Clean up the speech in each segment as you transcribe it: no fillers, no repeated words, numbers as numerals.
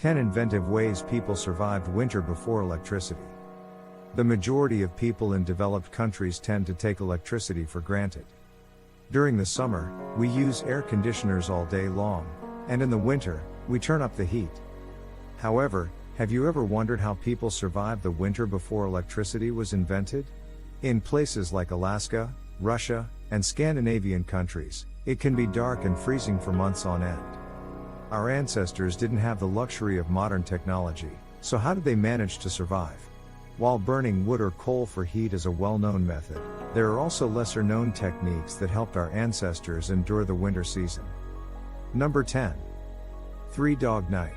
10 Inventive Ways People Survived Winter Before Electricity. The majority of people in developed countries tend to take electricity for granted. During the summer, we use air conditioners all day long, and in the winter, we turn up the heat. However, have you ever wondered how people survived the winter before electricity was invented? In places like Alaska, Russia, and Scandinavian countries, it can be dark and freezing for months on end. Our ancestors didn't have the luxury of modern technology, so how did they manage to survive? While burning wood or coal for heat is a well-known method, there are also lesser-known techniques that helped our ancestors endure the winter season. Number 10. Three Dog Night.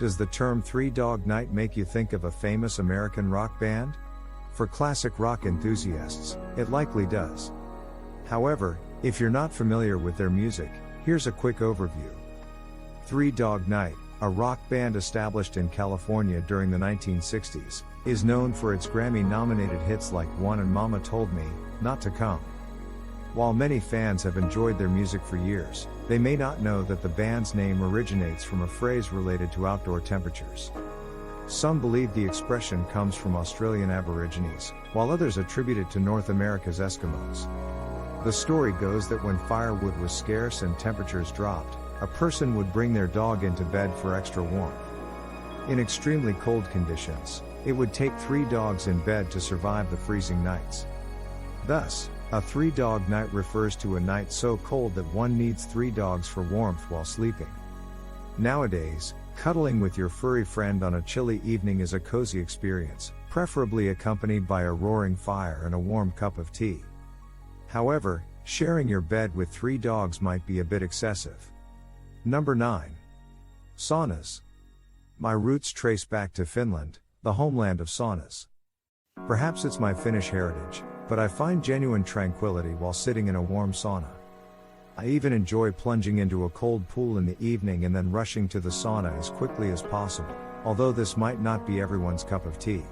Does the term Three Dog Night make you think of a famous American rock band? For classic rock enthusiasts, it likely does. However, if you're not familiar with their music, here's a quick overview. Three Dog Night, a rock band established in California during the 1960s, is known for its Grammy-nominated hits like One and Mama Told Me Not to Come. While many fans have enjoyed their music for years, they may not know that the band's name originates from a phrase related to outdoor temperatures. Some believe the expression comes from Australian Aborigines, while others attribute it to North America's Eskimos. The story goes that when firewood was scarce and temperatures dropped, a person would bring their dog into bed for extra warmth. In extremely cold conditions, it would take 3 dogs in bed to survive the freezing nights. Thus, a 3-dog night refers to a night so cold that one needs 3 dogs for warmth while sleeping. Nowadays, cuddling with your furry friend on a chilly evening is a cozy experience, preferably accompanied by a roaring fire and a warm cup of tea. However, sharing your bed with 3 dogs might be a bit excessive. Number 9. Saunas. My roots trace back to Finland, the homeland of saunas. Perhaps it's my Finnish heritage, but I find genuine tranquility while sitting in a warm sauna. I even enjoy plunging into a cold pool in the evening and then rushing to the sauna as quickly as possible, although this might not be everyone's cup of tea.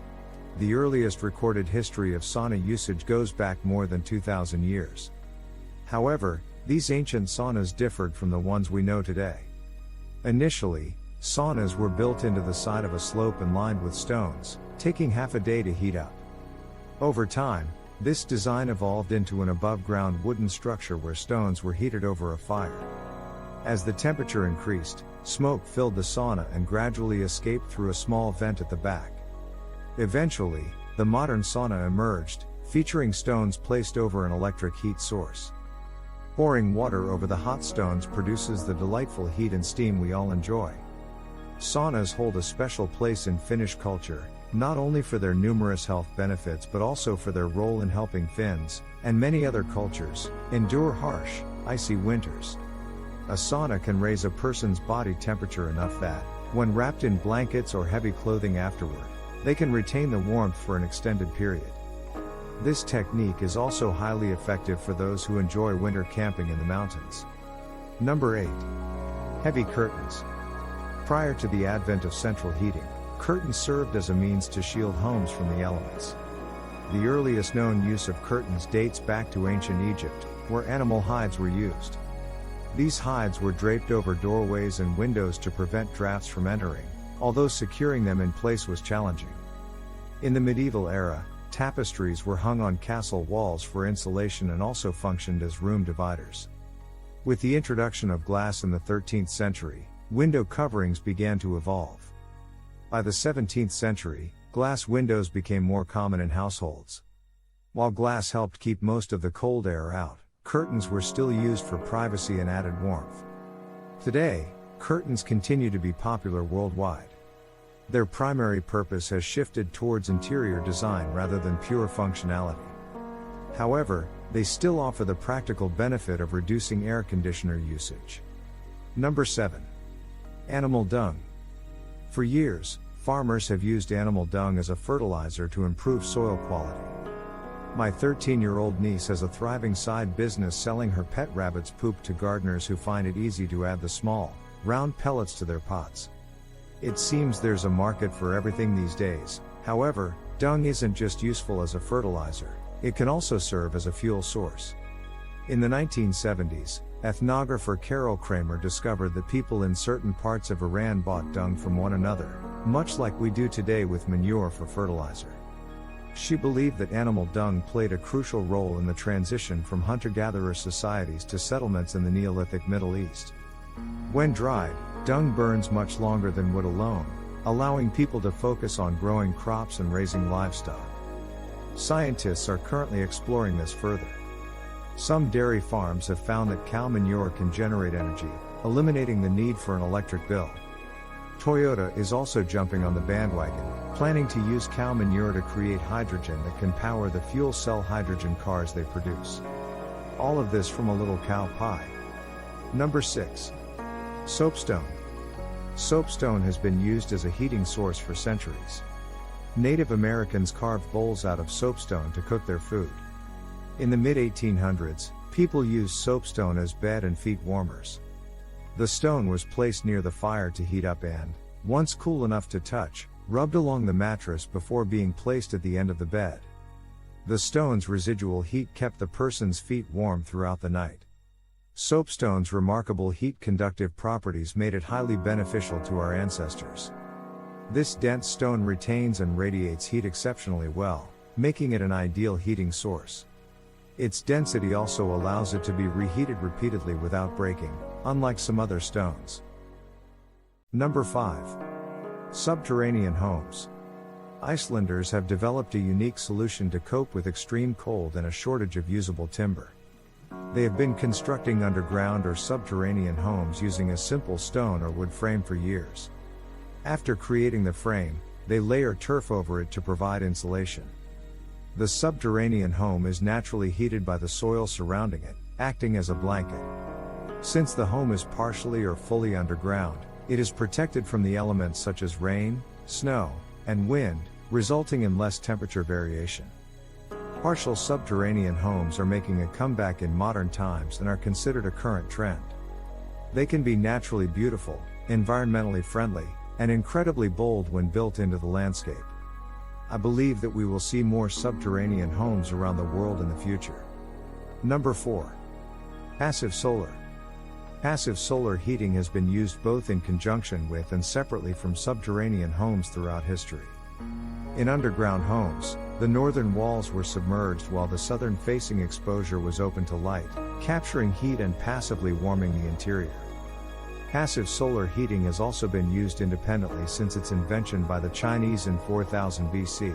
The earliest recorded history of sauna usage goes back more than 2,000 years. However, these ancient saunas differed from the ones we know today. Initially, saunas were built into the side of a slope and lined with stones, taking half a day to heat up. Over time, this design evolved into an above-ground wooden structure where stones were heated over a fire. As the temperature increased, smoke filled the sauna and gradually escaped through a small vent at the back. Eventually, the modern sauna emerged, featuring stones placed over an electric heat source. Pouring water over the hot stones produces the delightful heat and steam we all enjoy. Saunas hold a special place in Finnish culture, not only for their numerous health benefits but also for their role in helping Finns, and many other cultures, endure harsh, icy winters. A sauna can raise a person's body temperature enough that, when wrapped in blankets or heavy clothing afterward, they can retain the warmth for an extended period. This technique is also highly effective for those who enjoy winter camping in the mountains. Number 8. Heavy curtains. Prior to the advent of central heating, curtains served as a means to shield homes from the elements. The earliest known use of curtains dates back to ancient Egypt, where animal hides were used. These hides were draped over doorways and windows to prevent drafts from entering, although securing them in place was challenging. In the medieval era, tapestries were hung on castle walls for insulation and also functioned as room dividers. With the introduction of glass in the 13th century, window coverings began to evolve. By the 17th century, glass windows became more common in households. While glass helped keep most of the cold air out, curtains were still used for privacy and added warmth. Today, curtains continue to be popular worldwide. Their primary purpose has shifted towards interior design rather than pure functionality. However, they still offer the practical benefit of reducing air conditioner usage. Number 7. Animal dung. For years, farmers have used animal dung as a fertilizer to improve soil quality. My 13-year-old niece has a thriving side business selling her pet rabbit's poop to gardeners who find it easy to add the small, round pellets to their pots. It seems there's a market for everything these days. However, dung isn't just useful as a fertilizer, it can also serve as a fuel source. In the 1970s, ethnographer Carol Kramer discovered that people in certain parts of Iran bought dung from one another, much like we do today with manure for fertilizer. She believed that animal dung played a crucial role in the transition from hunter-gatherer societies to settlements in the Neolithic Middle East. When dried, dung burns much longer than wood alone, allowing people to focus on growing crops and raising livestock. Scientists are currently exploring this further. Some dairy farms have found that cow manure can generate energy, eliminating the need for an electric bill. Toyota is also jumping on the bandwagon, planning to use cow manure to create hydrogen that can power the fuel cell hydrogen cars they produce. All of this from a little cow pie. Number 6. Soapstone. Soapstone has been used as a heating source for centuries. Native Americans carved bowls out of soapstone to cook their food. In the mid-1800s, people used soapstone as bed and feet warmers. The stone was placed near the fire to heat up and, once cool enough to touch, rubbed along the mattress before being placed at the end of the bed. The stone's residual heat kept the person's feet warm throughout the night. Soapstone's remarkable heat-conductive properties made it highly beneficial to our ancestors. This dense stone retains and radiates heat exceptionally well, making it an ideal heating source. Its density also allows it to be reheated repeatedly without breaking, unlike some other stones. Number 5. Subterranean homes. Icelanders have developed a unique solution to cope with extreme cold and a shortage of usable timber. They have been constructing underground or subterranean homes using a simple stone or wood frame for years. After creating the frame, they layer turf over it to provide insulation. The subterranean home is naturally heated by the soil surrounding it, acting as a blanket. Since the home is partially or fully underground, it is protected from the elements such as rain, snow, and wind, resulting in less temperature variation. Partial subterranean homes are making a comeback in modern times and are considered a current trend. They can be naturally beautiful, environmentally friendly, and incredibly bold when built into the landscape. I believe that we will see more subterranean homes around the world in the future. Number 4. Passive solar. Passive solar heating has been used both in conjunction with and separately from subterranean homes throughout history. In underground homes, the northern walls were submerged while the southern-facing exposure was open to light, capturing heat and passively warming the interior. Passive solar heating has also been used independently since its invention by the Chinese in 4000 BC.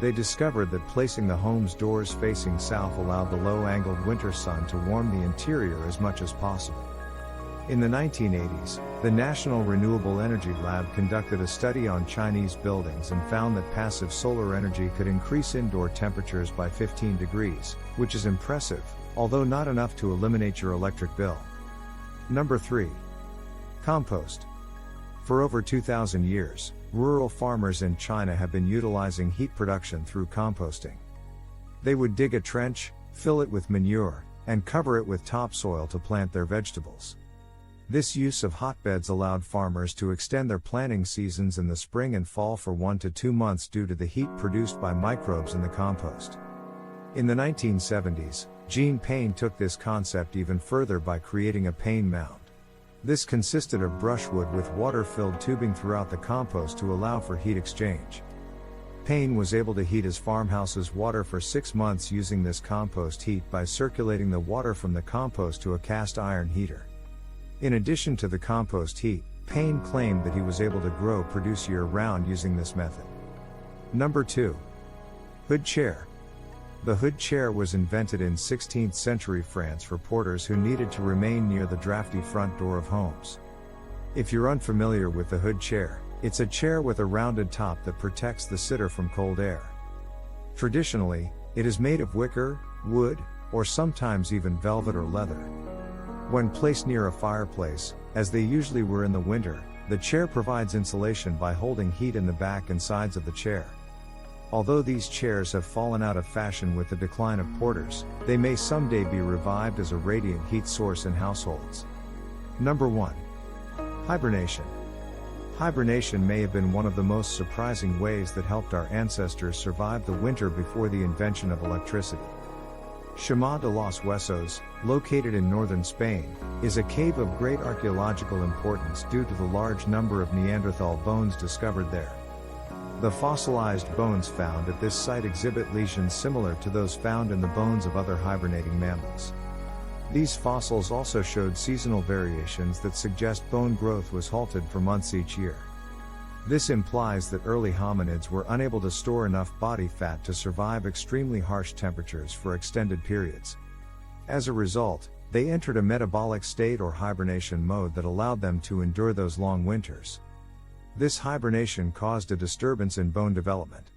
They discovered that placing the home's doors facing south allowed the low-angled winter sun to warm the interior as much as possible. In the 1980s, the National Renewable Energy Lab conducted a study on Chinese buildings and found that passive solar energy could increase indoor temperatures by 15 degrees, which is impressive, although not enough to eliminate your electric bill. Number 3. Compost. For over 2,000 years, rural farmers in China have been utilizing heat production through composting. They would dig a trench, fill it with manure, and cover it with topsoil to plant their vegetables. This use of hotbeds allowed farmers to extend their planting seasons in the spring and fall for 1 to 2 months due to the heat produced by microbes in the compost. In the 1970s, Jean Payne took this concept even further by creating a Payne mound. This consisted of brushwood with water-filled tubing throughout the compost to allow for heat exchange. Payne was able to heat his farmhouse's water for 6 months using this compost heat by circulating the water from the compost to a cast iron heater. In addition to the compost heat, Payne claimed that he was able to grow produce year-round using this method. Number 2. Hood chair. The hood chair was invented in 16th century France for porters who needed to remain near the drafty front door of homes. If you're unfamiliar with the hood chair, it's a chair with a rounded top that protects the sitter from cold air. Traditionally, it is made of wicker, wood, or sometimes even velvet or leather. When placed near a fireplace, as they usually were in the winter, the chair provides insulation by holding heat in the back and sides of the chair. Although these chairs have fallen out of fashion with the decline of porters, they may someday be revived as a radiant heat source in households. Number 1. Hibernation. Hibernation may have been one of the most surprising ways that helped our ancestors survive the winter before the invention of electricity. Shama de los Huesos, located in northern Spain, is a cave of great archaeological importance due to the large number of Neanderthal bones discovered there. The fossilized bones found at this site exhibit lesions similar to those found in the bones of other hibernating mammals. These fossils also showed seasonal variations that suggest bone growth was halted for months each year. This implies that early hominids were unable to store enough body fat to survive extremely harsh temperatures for extended periods. As a result, they entered a metabolic state or hibernation mode that allowed them to endure those long winters. This hibernation caused a disturbance in bone development.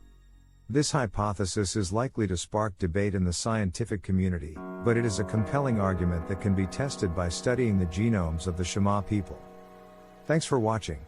This hypothesis is likely to spark debate in the scientific community, but it is a compelling argument that can be tested by studying the genomes of the Shama people. Thanks for watching.